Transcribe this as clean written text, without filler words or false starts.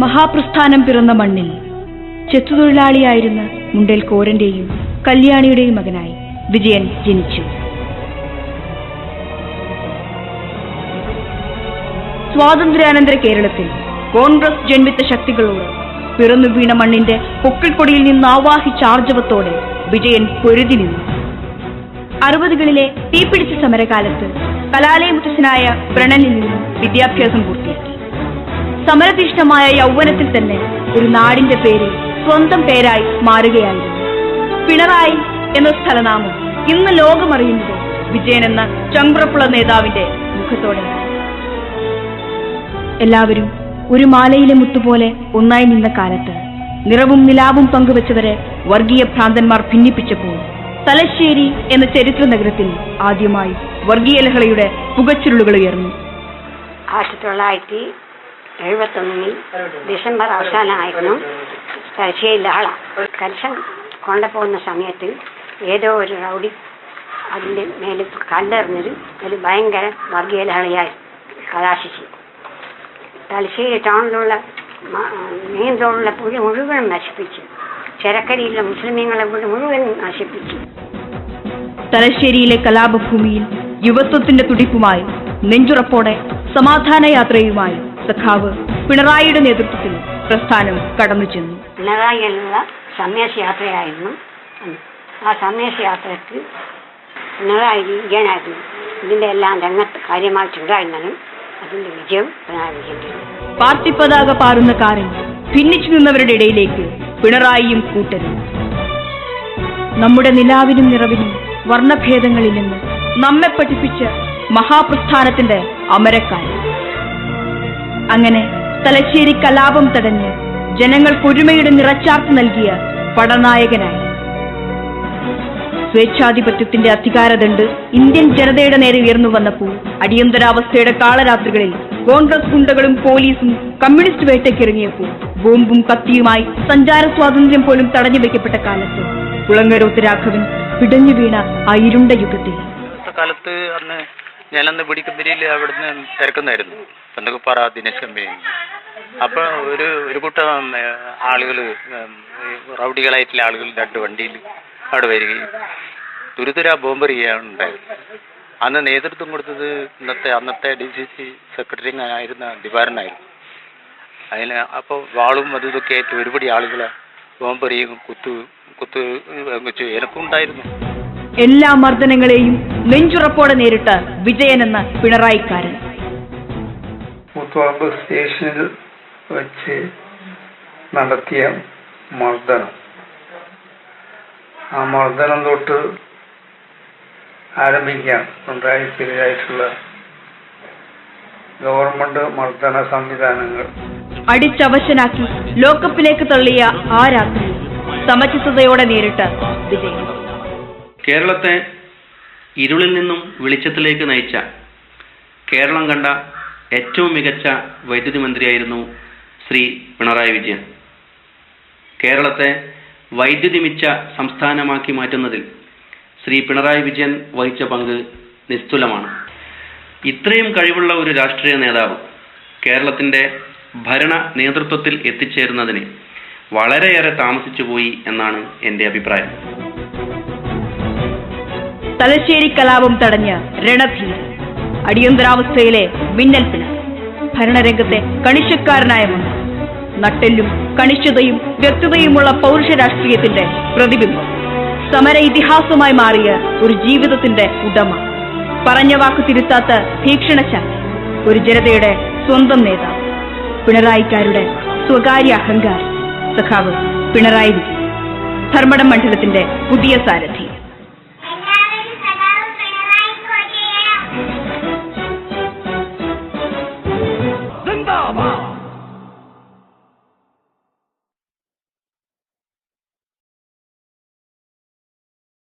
മഹാപ്രസ്ഥാനം പിറന്ന മണ്ണിൽ ചെത്തുതൊഴിലാളിയായിരുന്ന മുണ്ടേൽ കോരന്റെയും കല്യാണിയുടെയും മകനായി വിജയൻ ജനിച്ചു. സ്വാതന്ത്ര്യാനന്തര കേരളത്തിൽ കോൺഗ്രസ് ജന്മിത്ത ശക്തികളോട് പിറന്നു വീണ മണ്ണിന്റെ പൊക്കിൾക്കൊടിയിൽ നിന്ന് ആവാഹിച്ച ആർജവത്തോടെ വിജയൻ പൊരുതി നിന്നു. 60കളിലെ തീപിടിച്ച സമരകാലത്ത് കലാലയമുത്തച്ഛനായ പ്രണനിൽ നിന്നും വിദ്യാഭ്യാസം പൂർത്തിയാക്കി. സമരതീഷ്ണമായ യൗവനത്തിൽ തന്നെ ഒരു നാടിന്റെ പേര് സ്വന്തം പേരായി മാറുകയായിരുന്നു. പിണറായി എന്ന സ്ഥലനാമം ഇന്ന് ലോകമറിയുന്നത് വിജയൻ എന്ന ചങ്കുറപ്പുള്ള നേതാവിന്റെ മുഖത്തോടെ. എല്ലാവരും ഒരു മാലയിലെ മുത്തുപോലെ ഒന്നായി നിന്ന കാലത്ത് നിറവും നിലാവും പങ്കുവച്ചവരെ വർഗീയ ഭ്രാന്തന്മാർ ഭിന്നിപ്പിച്ചപ്പോൾ തലശ്ശേരി എന്ന ചരിത്ര നഗരത്തിൽ ആദ്യമായി വർഗീയ ലഹളയുടെ പുകച്ചുരുളുകൾ ഉയർന്നു. 1971 ഡിസംബർ അവസാനമായിരുന്നു തലശ്ശേരി ലഹള. കലശം കൊണ്ടുപോകുന്ന സമയത്ത് ഏതോ ഒരു റൗഡി അതിൻ്റെ മേലെ കല്ലെറിഞ്ഞത് ഒരു ഭയങ്കര വർഗീയ ലഹളയായി കലാശിച്ചു. തലശ്ശേരി ടൗണിലുള്ള മെയിൻ റോഡിലുള്ള പുഴ മുഴുവൻ നശിപ്പിച്ചു. ചെരക്കരിയിലെ മുസ്ലിമീങ്ങളെ മുഴുവൻ നശിപ്പിച്ചു. തലശ്ശേരിയിലെ കലാപഭൂമിയിൽ യുവത്വത്തിന്റെ തുടിപ്പുമായി നെഞ്ചുറപ്പോടെ സമാധാന യാത്രയുമായി സഖാവ് പിണറായിയുടെ നേതൃത്വത്തിൽ പ്രസ്ഥാനം കടന്നു ചെന്നു. പിണറായിയുള്ള സന്യാസയാത്രയായിരുന്നു. ആ സന്യാസയാത്രയ്ക്ക് പിണറായി വിജയനായിരുന്നു ഇതിന്റെ എല്ലാം രംഗത്ത് കാര്യമായിട്ടുണ്ടായിരുന്നാലും അതിന്റെ വിജയം പിണറായി വിജയൻ. പാർട്ടി പതാക പാറുന്ന കാറിൽ ഭിന്നിച്ചു നിന്നവരുടെ ഇടയിലേക്ക് പിണറായിയും കൂട്ടരും. നമ്മുടെ നിലാവിനും നിറവിനും വർണ്ണഭേദങ്ങളില്ലെന്ന് നമ്മെ പഠിപ്പിച്ച മഹാപ്രസ്ഥാനത്തിന്റെ അമരക്കാരൻ. അങ്ങനെ തലശ്ശേരി കലാപം തടഞ്ഞ് ജനങ്ങൾക്കൊരുമയുടെ നിറച്ചാർത്ത് നൽകിയ പടനായകനായി. സ്വേച്ഛാധിപത്യത്തിന്റെ അധികാരദണ്ഡ് ഇന്ത്യൻ ജനതയുടെ നേരെ ഉയർന്നു വന്നപ്പോൾ അടിയന്തരാവസ്ഥയുടെ കാളരാത്രികളിൽ കോൺഗ്രസ് ഗുണ്ടകളും പോലീസും കമ്മ്യൂണിസ്റ്റ് വേട്ടയ്ക്കിറങ്ങിയപ്പോൾ ബോംബും കത്തിയുമായി സഞ്ചാര സ്വാതന്ത്ര്യം പോലും തടഞ്ഞു വെക്കപ്പെട്ട കാലത്ത് കുളങ്ങരോത്ത് രാഘവൻ പിടഞ്ഞു വീണ ആ ഇരുണ്ട യുഗത്തിൽ കാലത്ത് അന്ന് ഞാനന്ന് പിടിക്കമ്പനിയിൽ അവിടുന്ന് തിരക്കുന്നായിരുന്നു പന്തകുപ്പാറ ദിനേശ് കമ്പനി. അപ്പോൾ ഒരു കൂട്ടം ആളുകൾ റൗഡികളായിട്ടുള്ള ആളുകൾ 2 വണ്ടിയിൽ അവിടെ വരികയും തുരുതുര ബോംബെറിയുകയുണ്ടായത്. അന്ന് നേതൃത്വം കൊടുത്തത് അന്നത്തെ DCC സെക്രട്ടറി ആയിരുന്ന ദിവാരനായിരുന്നു. അതിന് അപ്പോൾ വാളും അതും ഇതൊക്കെ ആയിട്ട് ഒരുപടി ആളുകളെ ബോംബെറിയും കുത്തു വെച്ചു എനക്കുണ്ടായിരുന്നു. എല്ലാ മർദ്ദനങ്ങളെയും നെഞ്ചുറപ്പോടെ നേരിട്ട വിജയൻ എന്ന പിണറായിക്കാരൻ. മുത്തുപറമ്പ് സ്റ്റേഷനിൽ വെച്ച് നടത്തിയ മർദ്ദനം, ആ മർദ്ദനം തൊട്ട് ആരംഭിക്കാൻ പിണറായിക്കെതിരായിട്ടുള്ള ഗവൺമെന്റ് മർദ്ദന സംവിധാനങ്ങൾ അടിച്ചവശനാക്കി ലോക്കപ്പിലേക്ക് തള്ളിയ ആ രാത്രി സമചിത്തതയോടെ നേരിട്ട വിജയൻ. കേരളത്തെ ഇരുളിൽ നിന്നും വെളിച്ചത്തിലേക്ക് നയിച്ച, കേരളം കണ്ട ഏറ്റവും മികച്ച വൈദ്യുതി മന്ത്രിയായിരുന്നു ശ്രീ പിണറായി വിജയൻ. കേരളത്തെ വൈദ്യുതി മിച്ച സംസ്ഥാനമാക്കി മാറ്റുന്നതിൽ ശ്രീ പിണറായി വിജയൻ വഹിച്ച പങ്ക് നിസ്തുലമാണ്. ഇത്രയും കഴിവുള്ള ഒരു രാഷ്ട്രീയ നേതാവ് കേരളത്തിൻ്റെ ഭരണ നേതൃത്വത്തിൽ എത്തിച്ചേരുന്നതിന് വളരെയേറെ താമസിച്ചു പോയി എന്നാണ് എൻ്റെ അഭിപ്രായം. തലശ്ശേരി കലാപം തടഞ്ഞ രണധീരൻ, അടിയന്തരാവസ്ഥയിലെ മിന്നൽ പിണർ, ഭരണരംഗത്തെ കണിശക്കാരനായ മന്ത്രി, നട്ടെല്ലും കണിശതയും വ്യക്തതയുമുള്ള പൗരുഷ രാഷ്ട്രീയത്തിന്റെ പ്രതിബിംബം, സമര ഇതിഹാസമായി മാറിയ ഒരു ജീവിതത്തിന്റെ ഉടമ, പറഞ്ഞ വാക്ക് തിരുത്താത്ത ഭീക്ഷണശാലി, ഒരു ജനതയുടെ സ്വന്തം നേതാവ്, പിണറായിക്കാരുടെ സ്വകാര്യ അഹങ്കാരം, സഖാവ് പിണറായി വിജയൻ, ധർമ്മടം മണ്ഡലത്തിന്റെ പുതിയ സാരഥി.